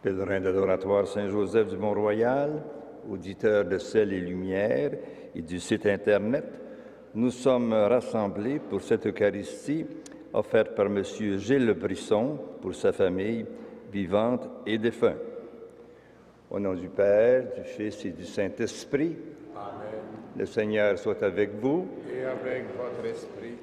Pèlerins de l'Oratoire Saint-Joseph du Mont-Royal, auditeurs de Sel et Lumière et du site Internet, nous sommes rassemblés pour cette Eucharistie offerte par M. Gilles Brisson pour sa famille vivante et défunte. Au nom du Père, du Fils et du Saint-Esprit, Amen. Le Seigneur soit avec vous. Et avec votre esprit.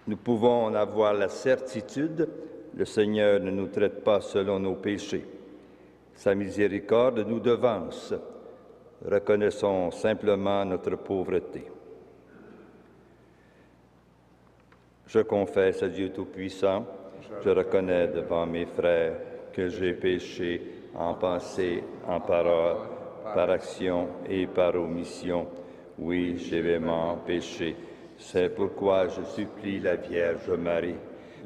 Nous pouvons en avoir la certitude, le Seigneur ne nous traite pas selon nos péchés. Sa miséricorde nous devance. Reconnaissons simplement notre pauvreté. Je confesse à Dieu Tout-Puissant, je reconnais devant mes frères que j'ai péché en pensée, en parole, par action et par omission. Oui, j'ai vraiment péché. C'est pourquoi je supplie la Vierge Marie,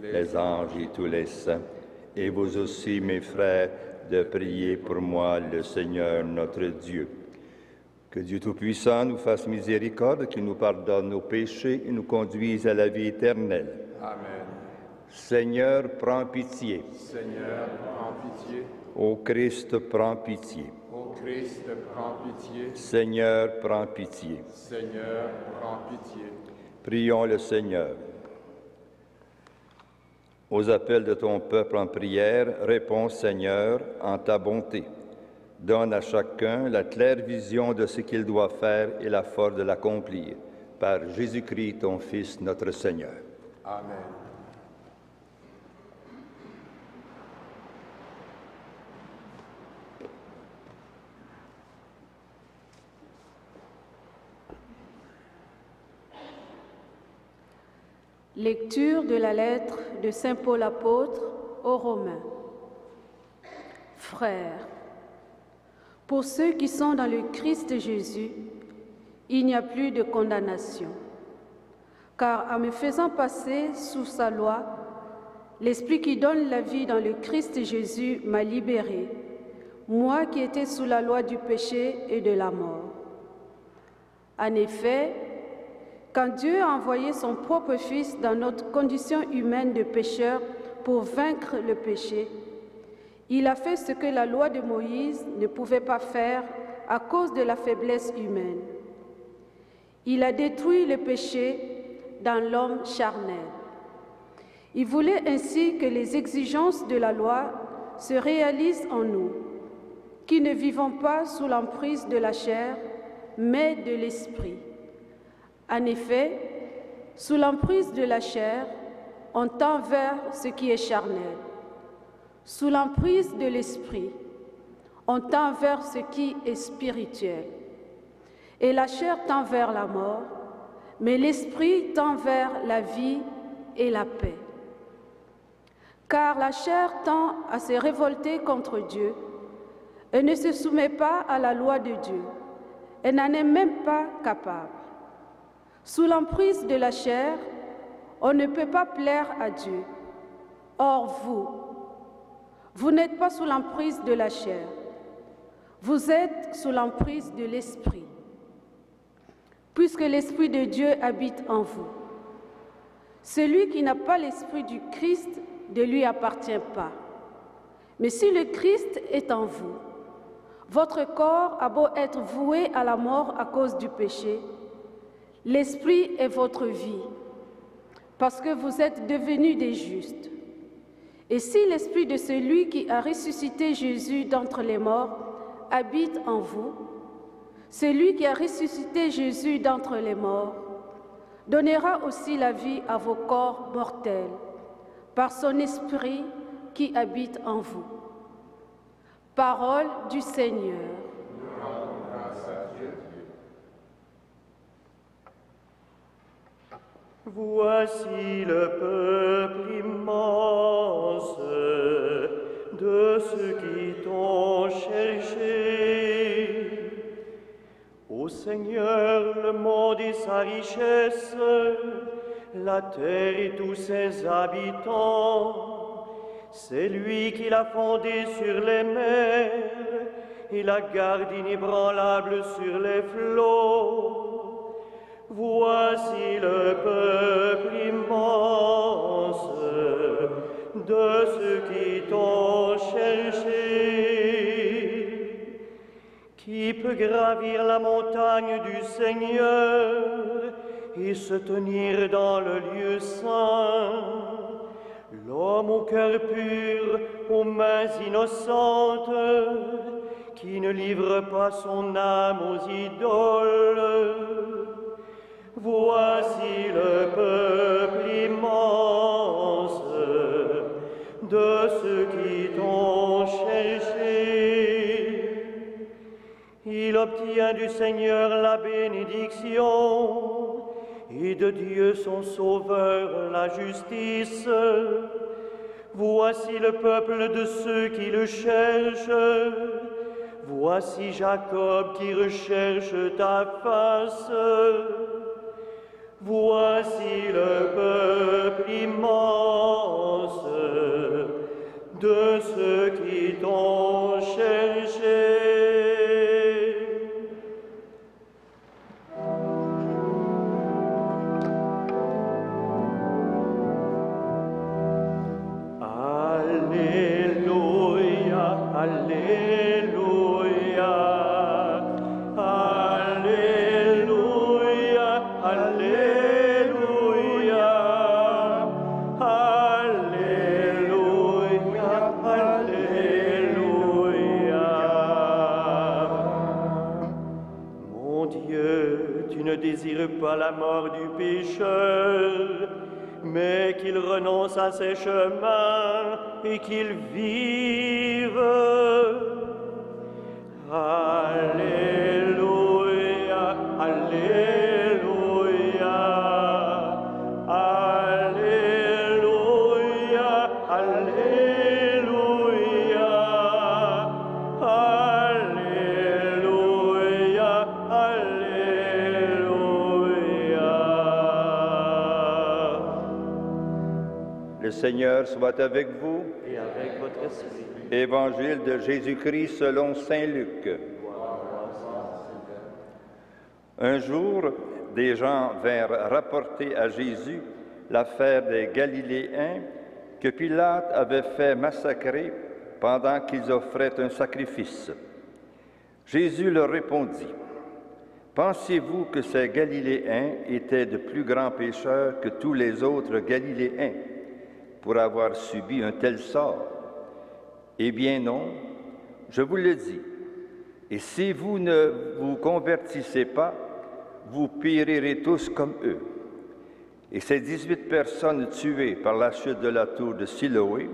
les anges et tous les saints, et vous aussi, mes frères, de prier pour moi, le Seigneur notre Dieu. Que Dieu Tout-Puissant nous fasse miséricorde, qu'il nous pardonne nos péchés et nous conduise à la vie éternelle. Amen. Seigneur, prends pitié. Seigneur, prends pitié. Ô Christ, prends pitié. Ô Christ, prends pitié. Seigneur, prends pitié. Seigneur, prends pitié. Prions le Seigneur. Aux appels de ton peuple en prière, réponds, Seigneur, en ta bonté. Donne à chacun la claire vision de ce qu'il doit faire et la force de l'accomplir. Par Jésus-Christ, ton Fils, notre Seigneur. Amen. Lecture de la lettre de Saint Paul apôtre aux Romains. Frères, pour ceux qui sont dans le Christ Jésus, il n'y a plus de condamnation. Car en me faisant passer sous sa loi, l'Esprit qui donne la vie dans le Christ Jésus m'a libéré, moi qui étais sous la loi du péché et de la mort. En effet, quand Dieu a envoyé son propre Fils dans notre condition humaine de pécheurs pour vaincre le péché, il a fait ce que la loi de Moïse ne pouvait pas faire à cause de la faiblesse humaine. Il a détruit le péché dans l'homme charnel. Il voulait ainsi que les exigences de la loi se réalisent en nous, qui ne vivons pas sous l'emprise de la chair, mais de l'esprit. En effet, sous l'emprise de la chair, on tend vers ce qui est charnel. Sous l'emprise de l'esprit, on tend vers ce qui est spirituel. Et la chair tend vers la mort, mais l'esprit tend vers la vie et la paix. Car la chair tend à se révolter contre Dieu et ne se soumet pas à la loi de Dieu. Elle n'en est même pas capable. Sous l'emprise de la chair, on ne peut pas plaire à Dieu. Or vous n'êtes pas sous l'emprise de la chair. Vous êtes sous l'emprise de l'Esprit, puisque l'Esprit de Dieu habite en vous. Celui qui n'a pas l'Esprit du Christ ne lui appartient pas. Mais si le Christ est en vous, votre corps a beau être voué à la mort à cause du péché, l'Esprit est votre vie, parce que vous êtes devenus des justes. Et si l'Esprit de celui qui a ressuscité Jésus d'entre les morts habite en vous, celui qui a ressuscité Jésus d'entre les morts donnera aussi la vie à vos corps mortels, par son Esprit qui habite en vous. Parole du Seigneur. Voici le peuple immense de ceux qui t'ont cherché. Ô Seigneur, le monde et sa richesse, la terre et tous ses habitants, c'est lui qui l'a fondé sur les mers et la garde inébranlable sur les flots. Voici le peuple immense de ceux qui t'ont cherché. gravir la montagne du Seigneur et se tenir dans le lieu saint. L'homme au cœur pur, aux mains innocentes, qui ne livre pas son âme aux idoles. Voici le peuple immense de ceux qui t'ont cherché. Il obtient du Seigneur la bénédiction et de Dieu son Sauveur la justice. Voici le peuple de ceux qui le cherchent. Voici Jacob qui recherche ta face. Voici le peuple immense de ceux qui t'ont cherché. Alléluia, Alléluia, Alléluia, Alléluia, Alléluia, Alléluia. Mon Dieu, tu ne désires pas la mort du pécheur, mais qu'il renonce à ses chemins et qu'il vive. Alléluia, Alléluia, Alléluia, Alléluia, Alléluia, Alléluia. Le Seigneur soit avec vous. Et avec votre esprit. Évangile de Jésus-Christ selon saint Luc. Un jour, des gens vinrent rapporter à Jésus l'affaire des Galiléens que Pilate avait fait massacrer pendant qu'ils offraient un sacrifice. Jésus leur répondit: « Pensez-vous que ces Galiléens étaient de plus grands pécheurs que tous les autres Galiléens pour avoir subi un tel sort? Eh bien non, je vous le dis. Et si vous ne vous convertissez pas, vous périrez tous comme eux. » Et ces 18 personnes tuées par la chute de la tour de Siloé,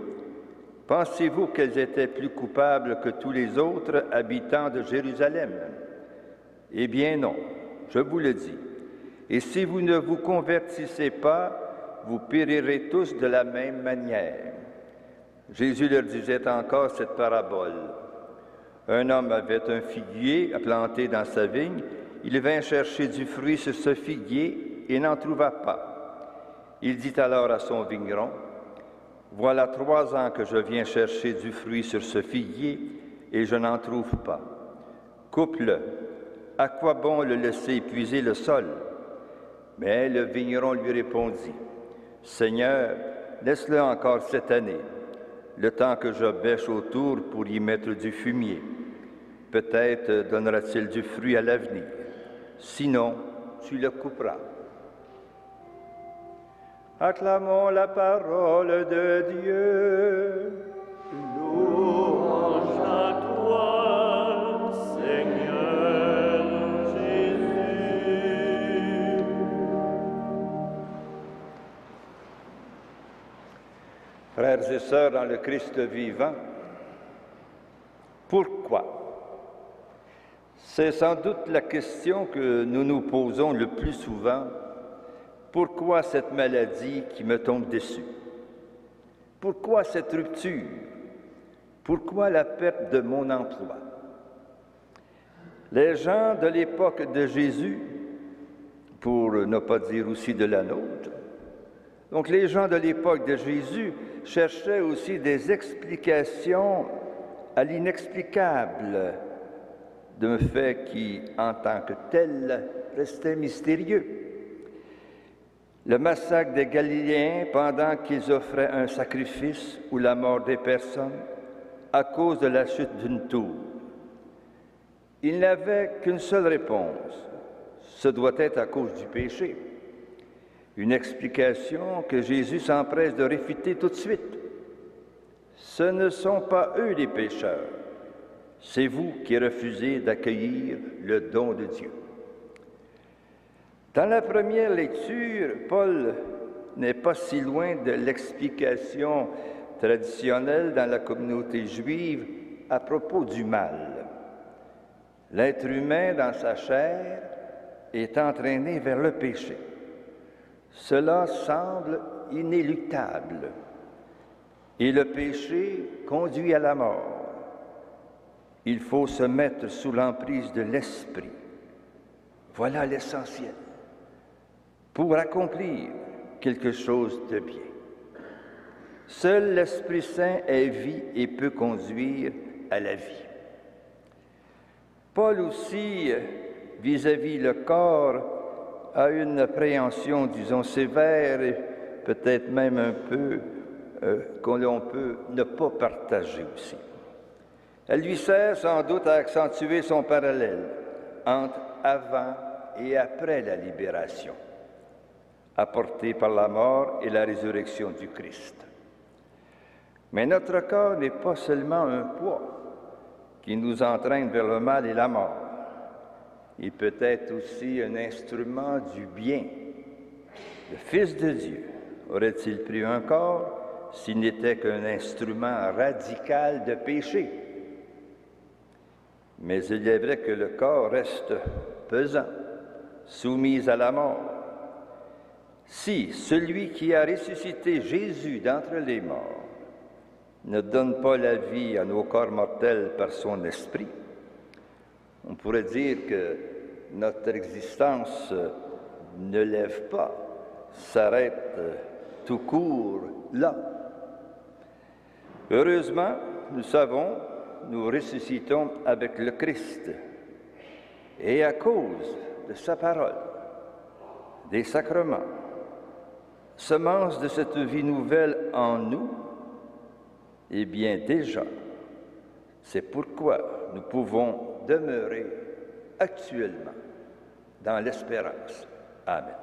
pensez-vous qu'elles étaient plus coupables que tous les autres habitants de Jérusalem? Eh bien non, je vous le dis. Et si vous ne vous convertissez pas, vous périrez tous de la même manière. Jésus leur disait encore cette parabole. Un homme avait un figuier planté dans sa vigne. Il vint chercher du fruit sur ce figuier et n'en trouva pas. Il dit alors à son vigneron: « Voilà 3 ans que je viens chercher du fruit sur ce figuier et je n'en trouve pas. Coupe-le. À quoi bon le laisser épuiser le sol? » Mais le vigneron lui répondit: « Seigneur, laisse-le encore cette année, le temps que je bêche autour pour y mettre du fumier. Peut-être donnera-t-il du fruit à l'avenir. Sinon, tu le couperas. » Acclamons la parole de Dieu. Louange à toi, Seigneur Jésus. Frères et sœurs dans le Christ vivant, pourquoi? C'est sans doute la question que nous nous posons le plus souvent. Pourquoi cette maladie qui me tombe dessus? Pourquoi cette rupture? Pourquoi la perte de mon emploi? Les gens de l'époque de Jésus, pour ne pas dire aussi de la nôtre, donc les gens de l'époque de Jésus cherchaient aussi des explications à l'inexplicable d'un fait qui, en tant que tel, restait mystérieux. Le massacre des Galiléens pendant qu'ils offraient un sacrifice ou la mort des personnes à cause de la chute d'une tour. Il n'avait qu'une seule réponse. Ce doit être à cause du péché. Une explication que Jésus s'empresse de réfuter tout de suite. Ce ne sont pas eux les pécheurs. C'est vous qui refusez d'accueillir le don de Dieu. Dans la première lecture, Paul n'est pas si loin de l'explication traditionnelle dans la communauté juive à propos du mal. L'être humain, dans sa chair, est entraîné vers le péché. Cela semble inéluctable. Et le péché conduit à la mort. Il faut se mettre sous l'emprise de l'Esprit. Voilà l'essentiel. Pour accomplir quelque chose de bien. Seul l'Esprit Saint est vie et peut conduire à la vie. Paul aussi, vis-à-vis le corps, a une appréhension, disons, sévère et peut-être même un peu qu'on peut ne pas partager aussi. Elle lui sert sans doute à accentuer son parallèle entre avant et après la libération, apportée par la mort et la résurrection du Christ. Mais notre corps n'est pas seulement un poids qui nous entraîne vers le mal et la mort. Il peut être aussi un instrument du bien. Le Fils de Dieu aurait-il pris un corps s'il n'était qu'un instrument radical de péché? Mais il est vrai que le corps reste pesant, soumis à la mort. Si celui qui a ressuscité Jésus d'entre les morts ne donne pas la vie à nos corps mortels par son esprit, on pourrait dire que notre existence ne lève pas, s'arrête tout court là. Heureusement, nous savons, nous ressuscitons avec le Christ. Et à cause de sa parole, des sacrements, semence de cette vie nouvelle en nous, eh bien déjà, c'est pourquoi nous pouvons demeurer actuellement dans l'espérance. Amen.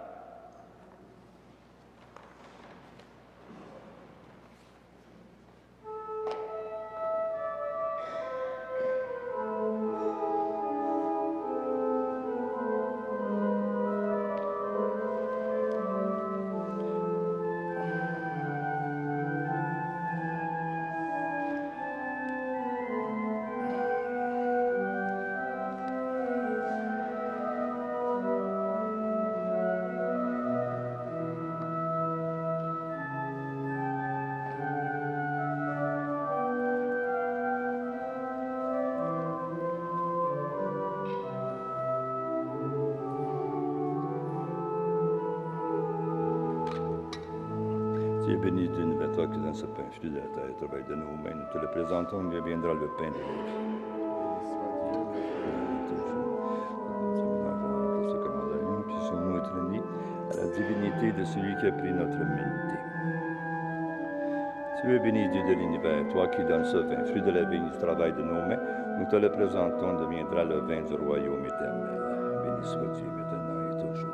Tu es béni Dieu, nous toi qui donnes ce pain, fruit de la terre, travail de nos mains, nous te le présentons, mais viendra le pain de la vie. Ce commandement, puis sommes-nous être unis à la divinité de celui qui a pris notre humanité. Tu es béni Dieu de l'univers, toi qui donnes ce vin, fruit de la vigne, du travail de nos mains, nous te le présentons, deviendra le vin du royaume éternel. Béni soit Dieu maintenant et toujours.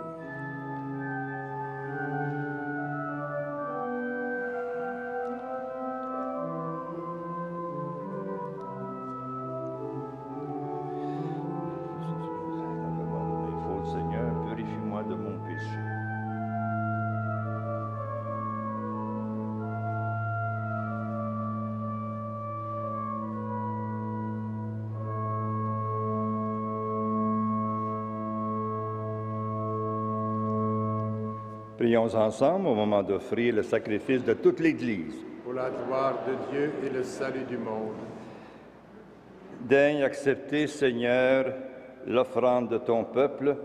Prions ensemble au moment d'offrir le sacrifice de toute l'Église. Pour la gloire de Dieu et le salut du monde. Daigne accepter, Seigneur, l'offrande de ton peuple,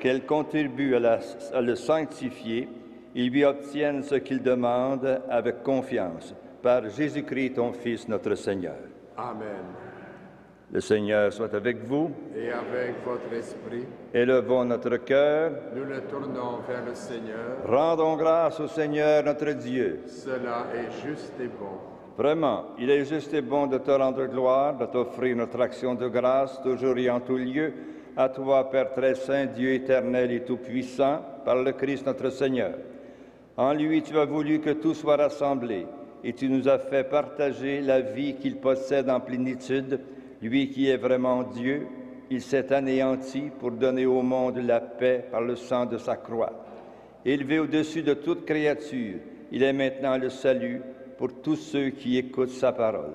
qu'elle contribue à le sanctifier et lui obtienne ce qu'il demande avec confiance. Par Jésus-Christ, ton Fils, notre Seigneur. Amen. Le Seigneur soit avec vous. Et avec votre esprit, Élevons notre cœur. nous le tournons vers le Seigneur. Rendons grâce au Seigneur notre Dieu. Cela est juste et bon. Vraiment, il est juste et bon de te rendre gloire, de t'offrir notre action de grâce, toujours et en tout lieu, à toi, Père très saint, Dieu éternel et tout-puissant, par le Christ notre Seigneur. En lui, tu as voulu que tout soit rassemblé, et tu nous as fait partager la vie qu'il possède en plénitude. Lui qui est vraiment Dieu, il s'est anéanti pour donner au monde la paix par le sang de sa croix. Élevé au-dessus de toute créature, il est maintenant le salut pour tous ceux qui écoutent sa parole.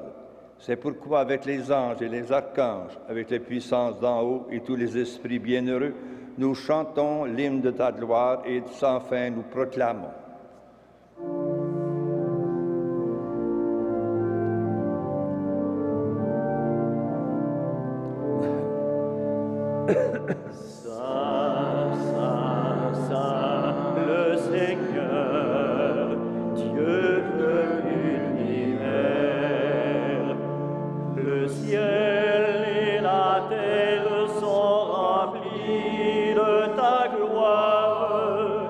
C'est pourquoi avec les anges et les archanges, avec les puissances d'en haut et tous les esprits bienheureux, nous chantons l'hymne de ta gloire et sans fin nous proclamons. Saint, Saint, Saint, le Seigneur, Dieu de l'univers. Le ciel et la terre sont remplis de ta gloire.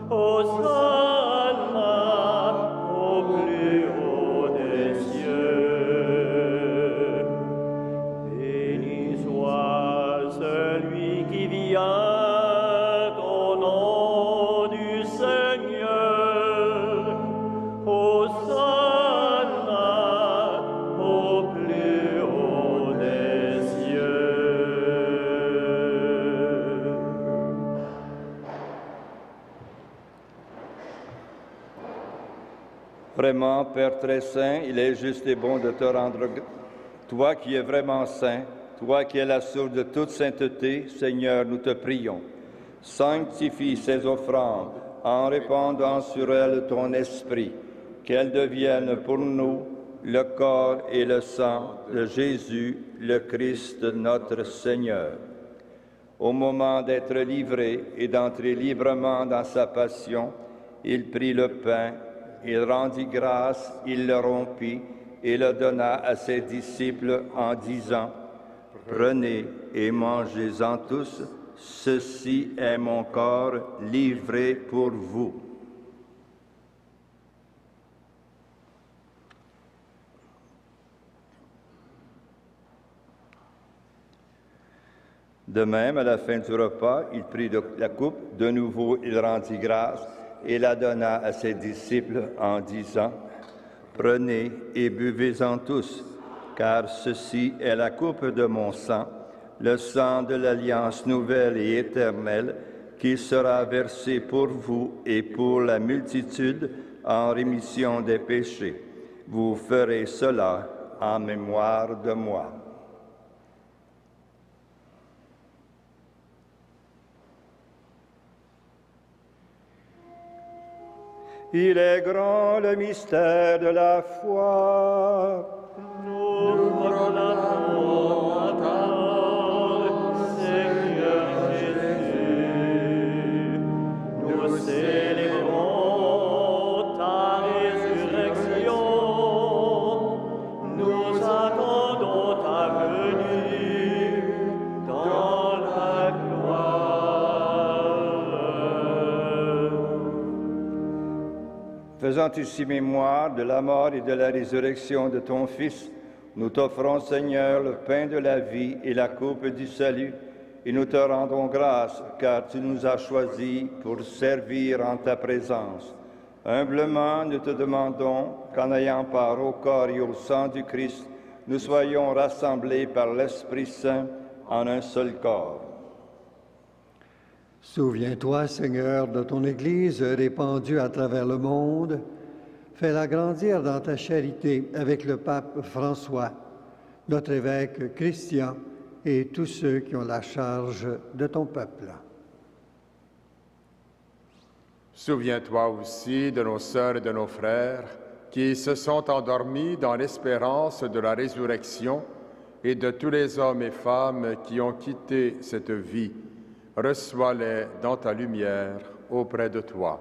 Hosanna au plus haut des cieux. Béni soit celui qui vient au nom du Seigneur. Hosanna au plus haut des cieux. Vraiment, Père très saint, il est juste et bon de te rendre, toi qui es vraiment saint, toi qui es la source de toute sainteté, Seigneur, nous te prions. Sanctifie ces offrandes en répandant sur elles ton esprit, qu'elles deviennent pour nous le corps et le sang de Jésus, le Christ notre Seigneur. Au moment d'être livré et d'entrer librement dans sa passion, il prit le pain, il rendit grâce, il le rompit et le donna à ses disciples en disant: « Prenez et mangez-en tous, ceci est mon corps livré pour vous. » De même, à la fin du repas, il prit la coupe, de nouveau il rendit grâce et la donna à ses disciples en disant: « Prenez et buvez-en tous, car ceci est la coupe de mon sang, le sang de l'alliance nouvelle et éternelle, qui sera versé pour vous et pour la multitude en rémission des péchés. Vous ferez cela en mémoire de moi. » Il est grand le mystère de la foi. Nous proclamons à toi, Seigneur Jésus. Nous célébrons ta résurrection. Nous attendons ta venue dans la gloire. Faisant ici mémoire de la mort et de la résurrection de ton Fils, nous t'offrons, Seigneur, le pain de la vie et la coupe du salut, et nous te rendons grâce, car tu nous as choisis pour servir en ta présence. Humblement, nous te demandons qu'en ayant part au corps et au sang du Christ, nous soyons rassemblés par l'Esprit Saint en un seul corps. Souviens-toi, Seigneur, de ton Église répandue à travers le monde. Fais-la grandir dans ta charité avec le pape François, notre évêque Christian et tous ceux qui ont la charge de ton peuple. Souviens-toi aussi de nos sœurs et de nos frères qui se sont endormis dans l'espérance de la résurrection et de tous les hommes et femmes qui ont quitté cette vie. Reçois-les dans ta lumière auprès de toi.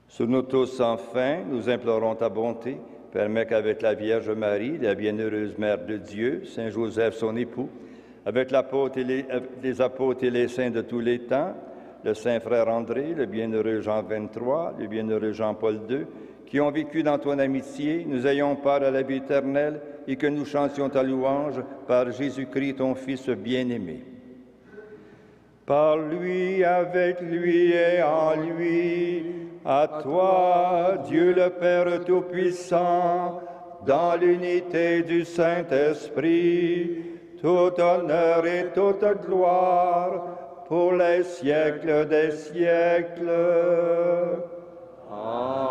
Sur nous tous sans fin, nous implorons ta bonté. Permets qu'avec la Vierge Marie, la bienheureuse Mère de Dieu, Saint Joseph son époux, avec les apôtres et les saints de tous les temps, le saint frère André, le bienheureux Jean 23, le bienheureux Jean-Paul II, qui ont vécu dans ton amitié, nous ayons part à la vie éternelle et que nous chantions ta louange par Jésus-Christ, ton Fils bien-aimé. Par lui, avec lui et en lui, à toi, Dieu le Père Tout-Puissant, dans l'unité du Saint-Esprit, tout honneur et toute gloire pour les siècles des siècles. Amen.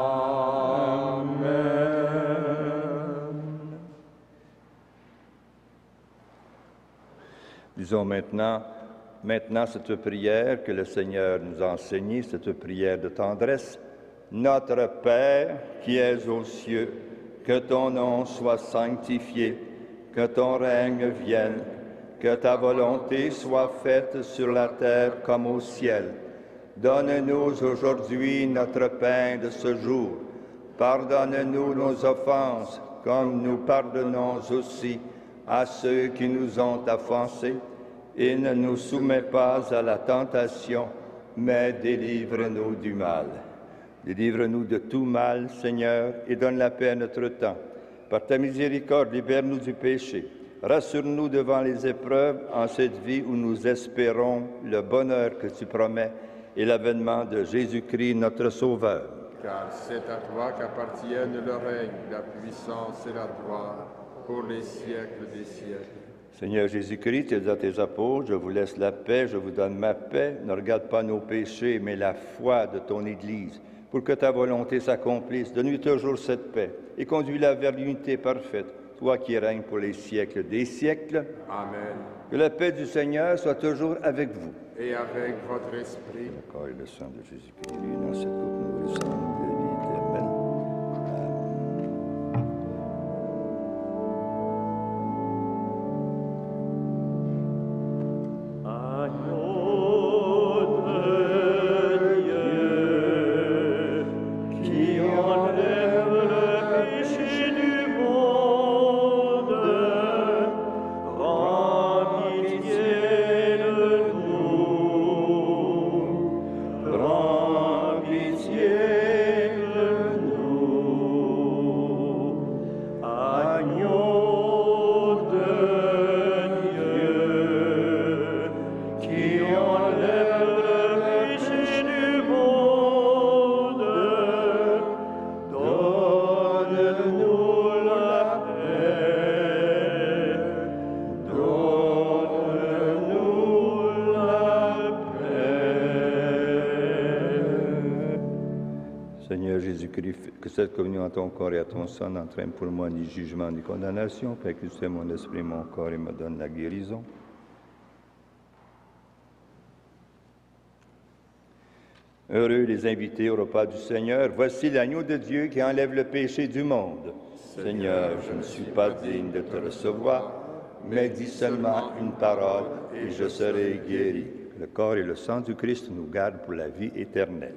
Disons maintenant cette prière que le Seigneur nous a enseignée, cette prière de tendresse. Notre Père qui es aux cieux, que ton nom soit sanctifié, que ton règne vienne, que ta volonté soit faite sur la terre comme au ciel. Donne-nous aujourd'hui notre pain de ce jour. Pardonne-nous nos offenses, comme nous pardonnons aussi à ceux qui nous ont offensés. Et ne nous soumets pas à la tentation, mais délivre-nous du mal. Délivre-nous de tout mal, Seigneur, et donne la paix à notre temps. Par ta miséricorde, libère-nous du péché. Rassure-nous devant les épreuves en cette vie où nous espérons le bonheur que tu promets et l'avènement de Jésus-Christ, notre Sauveur. Car c'est à toi qu'appartiennent le règne, la puissance et la gloire pour les siècles des siècles. Seigneur Jésus-Christ, tu dis à tes apôtres, je vous laisse la paix, je vous donne ma paix. Ne regarde pas nos péchés, mais la foi de ton Église, pour que ta volonté s'accomplisse. Donne-lui toujours cette paix et conduis-la vers l'unité parfaite, toi qui règnes pour les siècles des siècles. Amen. Que la paix du Seigneur soit toujours avec vous. Et avec votre esprit. Le corps et le sang de Jésus-Christ, lui, dans cette coupe nourrissante de la vie éternelle. Que cette communion à ton corps et à ton sang n'entraîne pour moi ni jugement ni condamnation, Père, que tu sais mon esprit, mon corps et me donne la guérison. Heureux les invités au repas du Seigneur. Voici l'agneau de Dieu qui enlève le péché du monde. Seigneur, je ne suis pas digne de te recevoir, mais dis seulement une parole et je serai guéri. Le corps et le sang du Christ nous gardent pour la vie éternelle.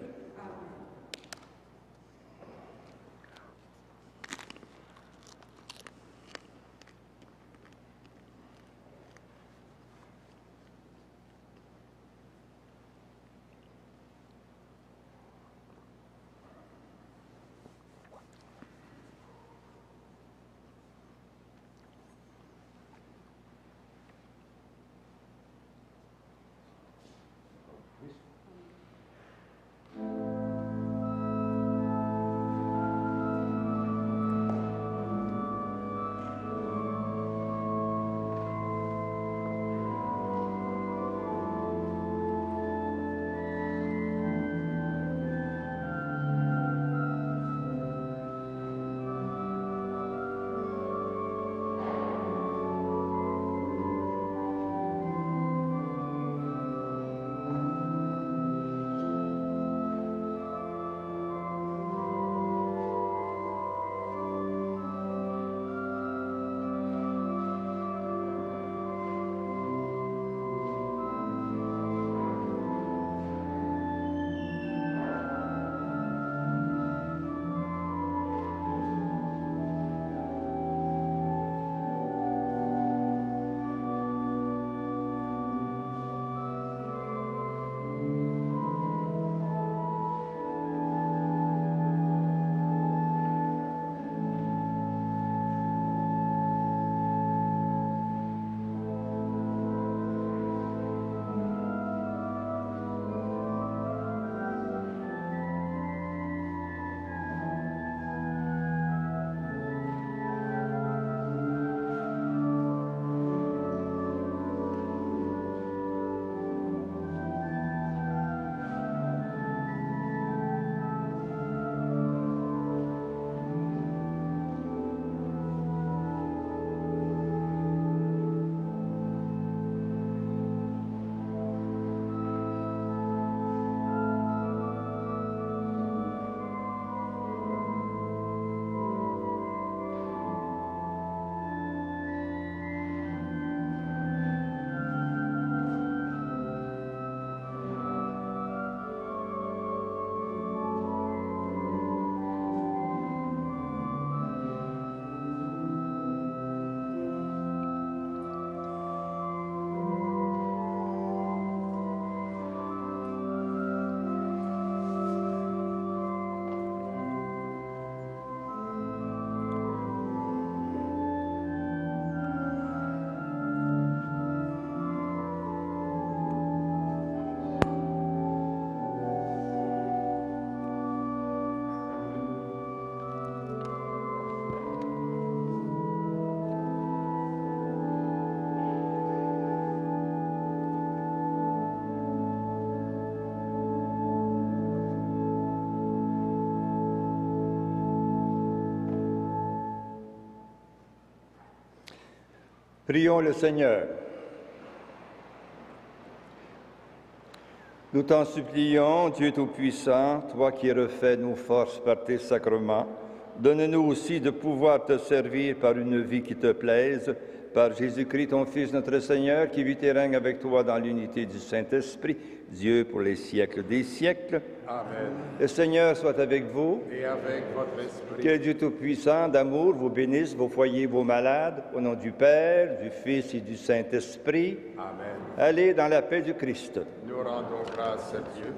Prions le Seigneur. Nous t'en supplions, Dieu Tout-Puissant, toi qui refais nos forces par tes sacrements, donne-nous aussi de pouvoir te servir par une vie qui te plaise, par Jésus-Christ, ton Fils, notre Seigneur, qui vit et règne avec toi dans l'unité du Saint-Esprit, Dieu pour les siècles des siècles. Amen. Le Seigneur soit avec vous. Et avec votre esprit. Que Dieu Tout-Puissant, d'amour, vous bénisse, vos foyers, vos malades, au nom du Père, du Fils et du Saint-Esprit. Amen. Allez dans la paix du Christ. Nous rendons grâce à Dieu.